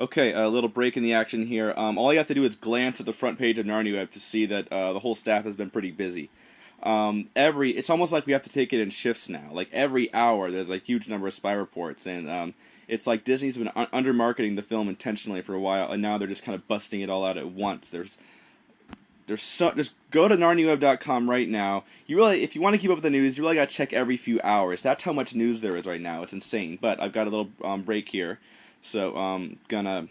Okay, a little break in the action here. All you have to do is glance at the front page of Narnia to see that the whole staff has been pretty busy. It's almost like we have to take it in shifts now. Like every hour, there's a huge number of spy reports, and it's like Disney's been under marketing the film intentionally for a while, and now they're just kind of busting it all out at once. Just go to narniaweb.com right now. If you want to keep up with the news, you really got to check every few hours. That's how much news there is right now. It's insane. But I've got a little break here. So I'm gonna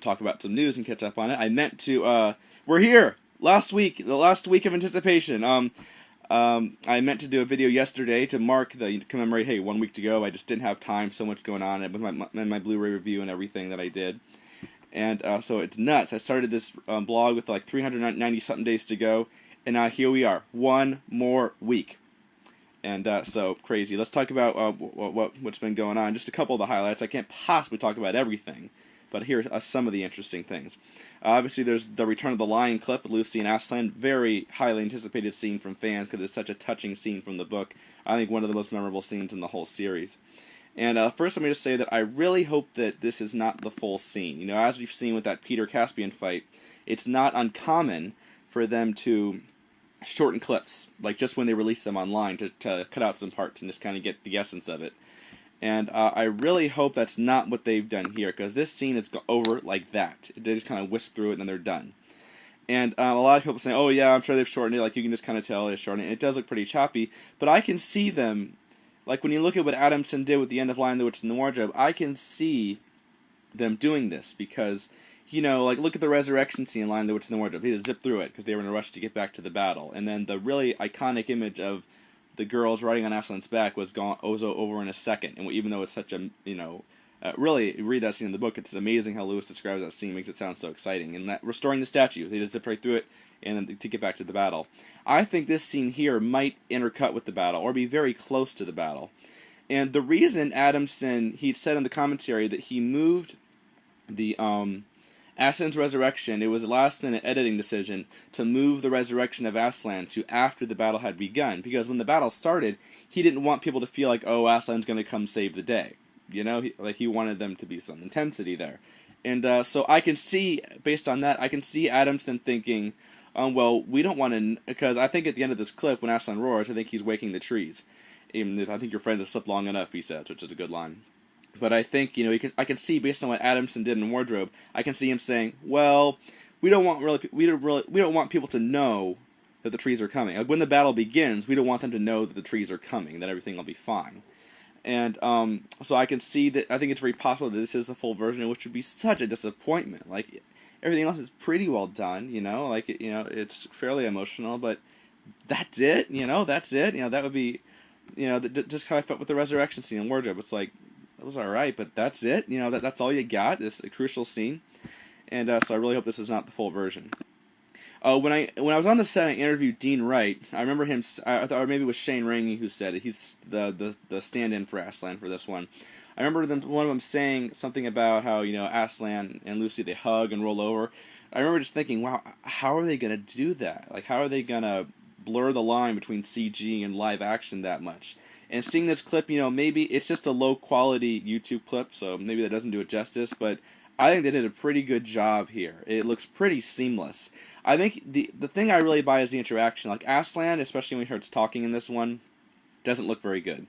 talk about some news and catch up on it. I meant to. We're here last week, the last week of anticipation. I meant to do a video yesterday to commemorate. Hey, 1 week to go. I just didn't have time. So much going on with my Blu-ray review and everything that I did, and so it's nuts. I started this blog with like 390 something days to go, and now here we are, one more week. And so crazy. Let's talk about what's been going on. Just a couple of the highlights. I can't possibly talk about everything, but here are some of the interesting things. Obviously, there's the Return of the Lion clip with Lucy and Aslan. Very highly anticipated scene from fans because it's such a touching scene from the book. I think one of the most memorable scenes in the whole series. And first, let me just say that I really hope that this is not the full scene. You know, as we've seen with that Peter Caspian fight, it's not uncommon for them to shorten clips, like just when they release them online, to cut out some parts and just kind of get the essence of it. And I really hope that's not what they've done here, because this scene is over like that. They just kind of whisk through it and then they're done. And a lot of people saying, oh yeah, I'm sure they've shortened it, like you can just kind of tell they're shortening it. It does look pretty choppy, but I can see them, like when you look at what Adamson did with the end of Lion, the Witch, and the Wardrobe, I can see them doing this, because you know, like, look at the resurrection scene in Lion, the Witch, and the Wardrobe. They just zipped through it because they were in a rush to get back to the battle. And then the really iconic image of the girls riding on Aslan's back was over in a second. And even though it's such a, really, you read that scene in the book, it's amazing how Lewis describes that scene, makes it sound so exciting. And that restoring the statue, they just zip right through it and then to get back to the battle. I think this scene here might intercut with the battle, or be very close to the battle. And the reason Adamson, he said in the commentary that he moved the, Aslan's resurrection, it was a last-minute editing decision to move the resurrection of Aslan to after the battle had begun, because when the battle started, he didn't want people to feel like, oh, Aslan's going to come save the day. You know, he wanted them to be some intensity there. And so I can see, based on that, I can see Adamson thinking, well, we don't want to, because I think at the end of this clip, when Aslan roars, I think he's waking the trees. I think your friends have slept long enough, he says, which is a good line. But I think, I can see, based on what Adamson did in Wardrobe, I can see him saying, well, we don't want people to know that the trees are coming. Like, when the battle begins, we don't want them to know that the trees are coming, that everything will be fine. And so I can see that, I think it's very possible that this is the full version, which would be such a disappointment. Like, everything else is pretty well done, it's fairly emotional, but that's it, that's it. That would be, just how I felt with the resurrection scene in Wardrobe. It's like, it was alright, but that's it. That's all you got, this crucial scene. And so I really hope this is not the full version. When I was on the set, I interviewed Dean Wright. I remember him, or maybe it was Shane Rangi who said it. He's the stand-in for Aslan for this one. I remember one of them saying something about how, Aslan and Lucy, they hug and roll over. I remember just thinking, wow, how are they going to do that? Like, how are they going to blur the line between CG and live action that much? And seeing this clip, maybe it's just a low-quality YouTube clip, so maybe that doesn't do it justice, but I think they did a pretty good job here. It looks pretty seamless. I think the thing I really buy is the interaction. Like, Aslan, especially when he starts talking in this one, doesn't look very good.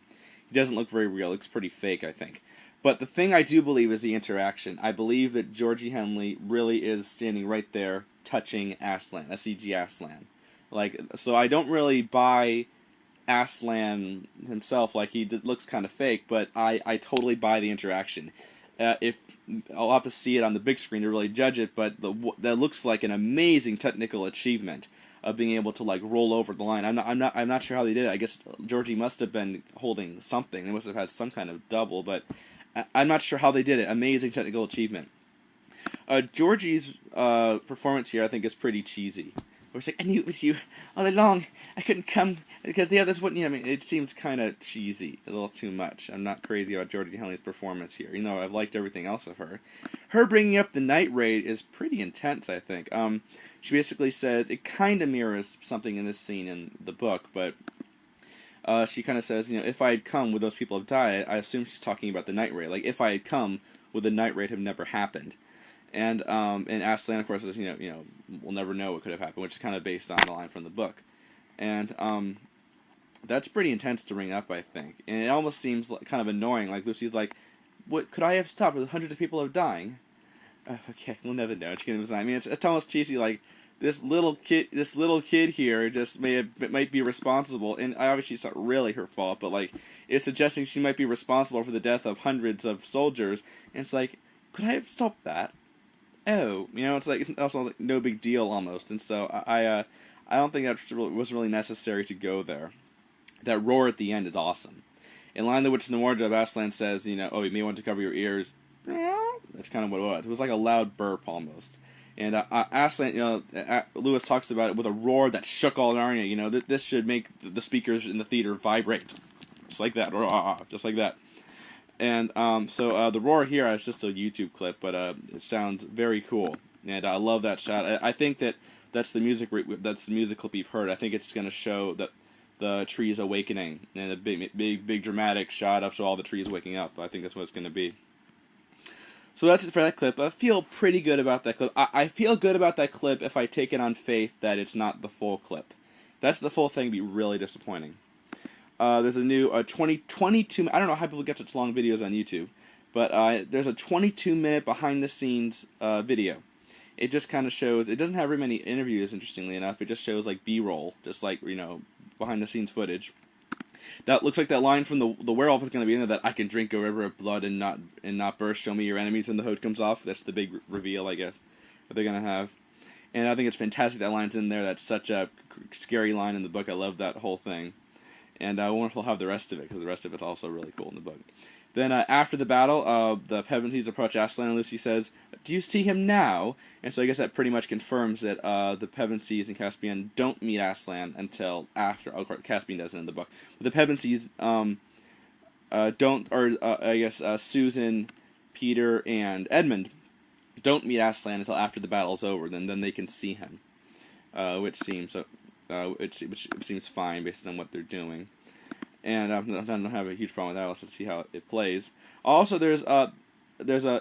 He doesn't look very real. It looks pretty fake, I think. But the thing I do believe is the interaction. I believe that Georgie Henley really is standing right there, touching Aslan, a CG Aslan. So I don't really buy Aslan himself, like he looks kind of fake, but I totally buy the interaction. If I'll have to see it on the big screen to really judge it, but that looks like an amazing technical achievement of being able to roll over the line. I'm not sure how they did it. I guess Georgie must have been holding something. They must have had some kind of double, but I'm not sure how they did it. Amazing technical achievement. Georgie's performance here, I think, is pretty cheesy. Where it's like, I knew it was you all along. I couldn't come because the others wouldn't. It seems kind of cheesy, a little too much. I'm not crazy about Georgie Henley's performance here. I've liked everything else of her. Her bringing up the night raid is pretty intense, I think. She basically said, it kind of mirrors something in this scene in the book, but she kind of says, if I had come, would those people have died? I assume she's talking about the night raid. Like, if I had come, would the night raid have never happened? And Aslan, of course, says, we'll never know what could have happened, which is kind of based on the line from the book. And that's pretty intense to bring up, I think. And it almost seems kind of annoying. Like, Lucy's like, what could I have stopped with hundreds of people of dying? Okay, we'll never know. I mean, it's almost cheesy. Like, this little kid here just might be responsible, and obviously it's not really her fault, but like, it's suggesting she might be responsible for the death of hundreds of soldiers. And it's like, could I have stopped that? Oh, it's like also like no big deal almost. And so I don't think that was really necessary to go there. That roar at the end is awesome. In Lion the Witch and the Wardrobe, Aslan says, oh, you may want to cover your ears. That's kind of what it was. It was like a loud burp almost. And Aslan, Lewis talks about it with a roar that shook all Narnia. This should make the speakers in the theater vibrate, just like that, just like that. And so the roar here is just a YouTube clip, but it sounds very cool, and I love that shot. I think that's the music clip you've heard. I think it's going to show that the trees awakening, and a big dramatic shot of all the trees waking up. I think that's what it's going to be. So that's it for that clip. I feel pretty good about that clip. I feel good about that clip if I take it on faith that it's not the full clip. If that's the full thing, it'd be really disappointing. There's a new 22. I don't know how people get such long videos on YouTube, but there's a 22-minute behind-the-scenes video. It just kind of shows. It doesn't have very many interviews, interestingly enough. It just shows like B-roll, just like behind-the-scenes footage. That looks like that line from the werewolf is going to be in there, that I can drink a river of blood and not burst. Show me your enemies, and the hood comes off. That's the big reveal, I guess, that they're going to have. And I think it's fantastic that line's in there. That's such a scary line in the book. I love that whole thing. And I wonder if we'll have the rest of it, because the rest of it's also really cool in the book. Then after the battle, the Pevensies approach Aslan, and Lucy says, "Do you see him now?" And so I guess that pretty much confirms that the Pevensies and Caspian don't meet Aslan until after. Oh, of course, Caspian doesn't in the book. But the Pevensies Susan, Peter, and Edmund don't meet Aslan until after the battle's over. Then they can see him, which seems fine based on what they're doing. And I don't have a huge problem with that. Let's see how it plays. Also, there's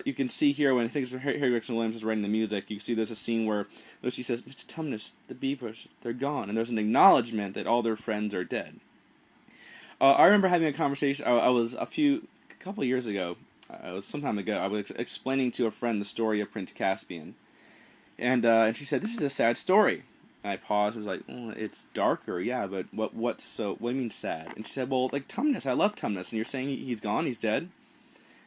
you can see here when I think Harry Gregson Williams is writing the music, you can see there's a scene where Lucy says, "Mr. Tumnus, the beavers, they're gone," and there's an acknowledgement that all their friends are dead. I remember having a conversation. I was a couple of years ago. It was some time ago. I was explaining to a friend the story of Prince Caspian, and she said, "This is a sad story." And I paused and was like, "It's darker, yeah, but what do you mean sad?" And she said, "Well, like Tumnus, I love Tumnus, and you're saying he's gone, he's dead?"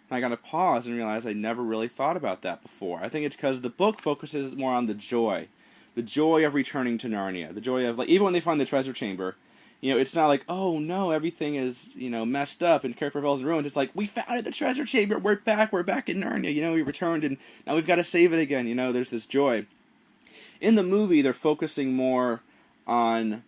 And I got to pause and realize I never really thought about that before. I think it's because the book focuses more on the joy of returning to Narnia, the joy of, like, even when they find the treasure chamber, it's not like, oh no, everything is, messed up and Cair Paravel's ruined. It's like, we found the treasure chamber, we're back in Narnia, we returned and now we've got to save it again, there's this joy. In the movie, they're focusing more on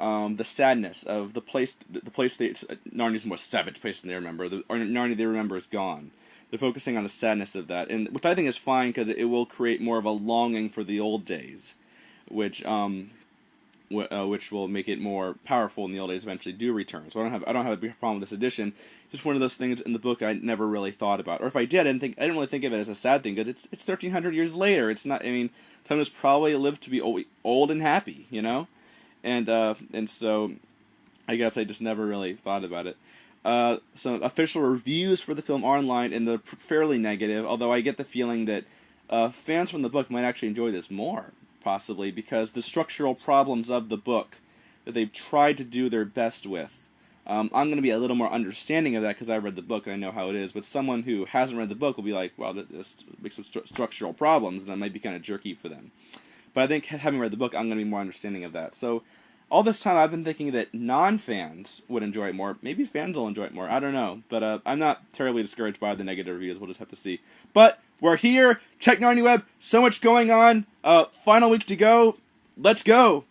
the sadness of the place. Narnia's the most savage place they remember. Narnia they remember is gone. They're focusing on the sadness of that, and which I think is fine because it will create more of a longing for the old days, which will make it more powerful when the old days eventually do return. So I don't have a big problem with this edition. It's just one of those things in the book I never really thought about, or if I did, I didn't really think of it as a sad thing because it's 1,300 years later. It's not. I mean, Tumnus probably lived to be old and happy, and so I guess I just never really thought about it. Some official reviews for the film are online, and they're fairly negative. Although I get the feeling that fans from the book might actually enjoy this more, possibly because the structural problems of the book that they've tried to do their best with. I'm going to be a little more understanding of that because I read the book and I know how it is. But someone who hasn't read the book will be like, "Wow, this makes some structural problems," and that might be kind of jerky for them. But I think having read the book, I'm going to be more understanding of that. So all this time I've been thinking that non-fans would enjoy it more. Maybe fans will enjoy it more. I don't know. But I'm not terribly discouraged by the negative reviews. We'll just have to see. But we're here. Check Narnia Web. So much going on. Final week to go. Let's go.